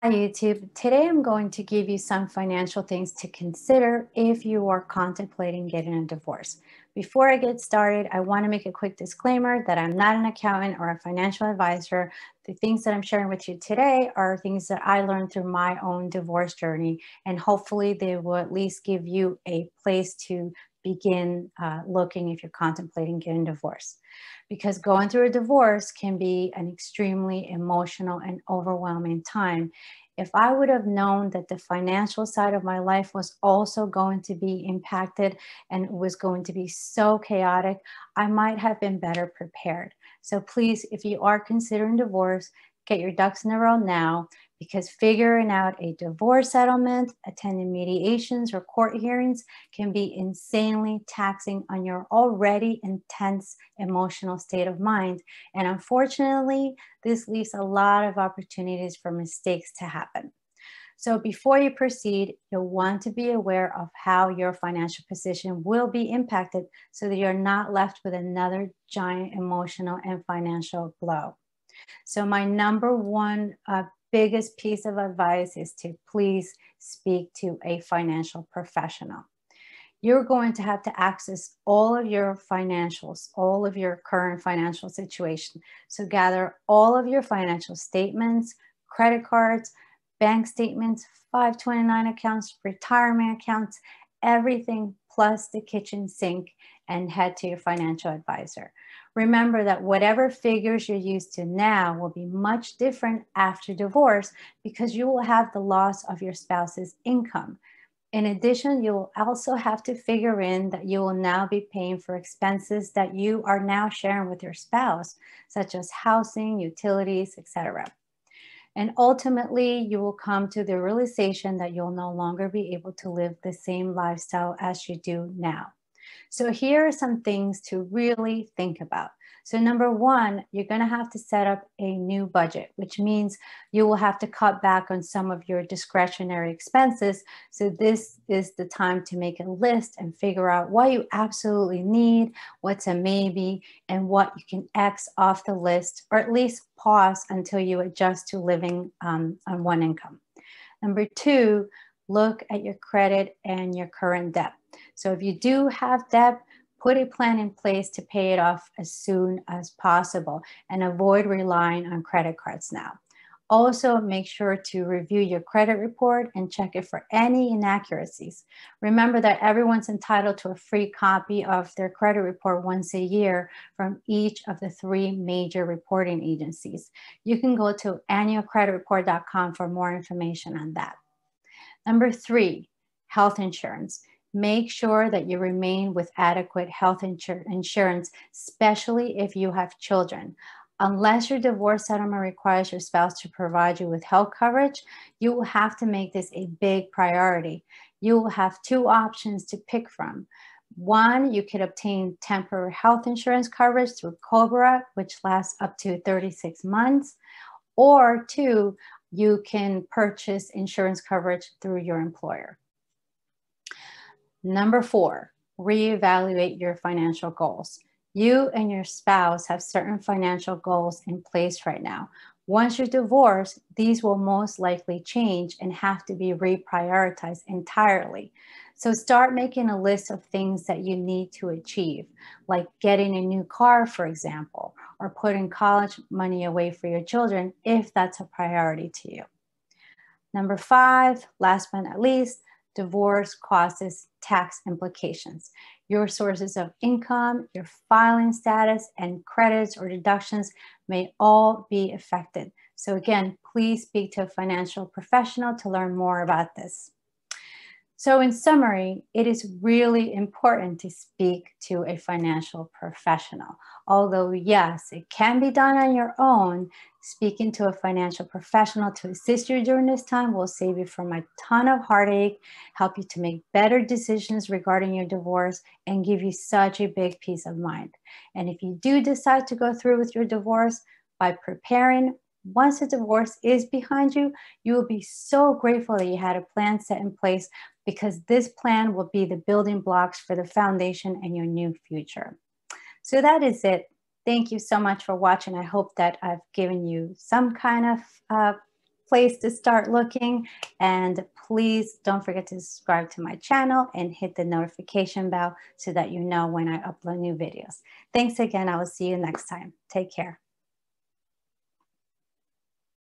Hi YouTube. Today I'm going to give you some financial things to consider if you are contemplating getting a divorce. Before I get started, I want to make a quick disclaimer that I'm not an accountant or a financial advisor. The things that I'm sharing with you today are things that I learned through my own divorce journey, and hopefully they will at least give you a place to begin looking if you're contemplating getting divorced. Because going through a divorce can be an extremely emotional and overwhelming time. If I would have known that the financial side of my life was also going to be impacted and it was going to be so chaotic, I might have been better prepared. So please, if you are considering divorce, get your ducks in a row now, because figuring out a divorce settlement, attending mediations or court hearings can be insanely taxing on your already intense emotional state of mind. And unfortunately, this leaves a lot of opportunities for mistakes to happen. So before you proceed, you'll want to be aware of how your financial position will be impacted so that you're not left with another giant emotional and financial blow. So my number one biggest piece of advice is to please speak to a financial professional. You're going to have to access all of your financials, all of your current financial situation. So gather all of your financial statements, credit cards, bank statements, 529 accounts, retirement accounts, everything plus the kitchen sink, and head to your financial advisor. Remember that whatever figures you're used to now will be much different after divorce because you will have the loss of your spouse's income. In addition, you will also have to figure in that you will now be paying for expenses that you are now sharing with your spouse, such as housing, utilities, etc. And ultimately, you will come to the realization that you'll no longer be able to live the same lifestyle as you do now. So here are some things to really think about. So number one, you're going to have to set up a new budget, which means you will have to cut back on some of your discretionary expenses. So this is the time to make a list and figure out what you absolutely need, what's a maybe, and what you can X off the list, or at least pause until you adjust to living on one income. Number two, look at your credit and your current debt. So if you do have debt, put a plan in place to pay it off as soon as possible and avoid relying on credit cards now. Also, make sure to review your credit report and check it for any inaccuracies. Remember that everyone's entitled to a free copy of their credit report once a year from each of the three major reporting agencies. You can go to annualcreditreport.com for more information on that. Number three, health insurance. Make sure that you remain with adequate health insurance, especially if you have children. Unless your divorce settlement requires your spouse to provide you with health coverage, you will have to make this a big priority. You will have two options to pick from. One, you could obtain temporary health insurance coverage through COBRA, which lasts up to 36 months. Or two, you can purchase insurance coverage through your employer. Number four, reevaluate your financial goals. You and your spouse have certain financial goals in place right now. Once you're divorced, these will most likely change and have to be reprioritized entirely. So start making a list of things that you need to achieve, like getting a new car, for example, or putting college money away for your children if that's a priority to you. Number five, last but not least, divorce causes tax implications. Your sources of income, your filing status, and credits or deductions may all be affected. So again, please speak to a financial professional to learn more about this. So in summary, it is really important to speak to a financial professional. Although yes, it can be done on your own, speaking to a financial professional to assist you during this time will save you from a ton of heartache, help you to make better decisions regarding your divorce, and give you such a big peace of mind. And if you do decide to go through with your divorce, by preparing, once the divorce is behind you, you will be so grateful that you had a plan set in place, because this plan will be the building blocks for the foundation and your new future. So that is it. Thank you so much for watching. I hope that I've given you some kind of place to start looking. And please don't forget to subscribe to my channel and hit the notification bell so that you know when I upload new videos. Thanks again. I will see you next time. Take care.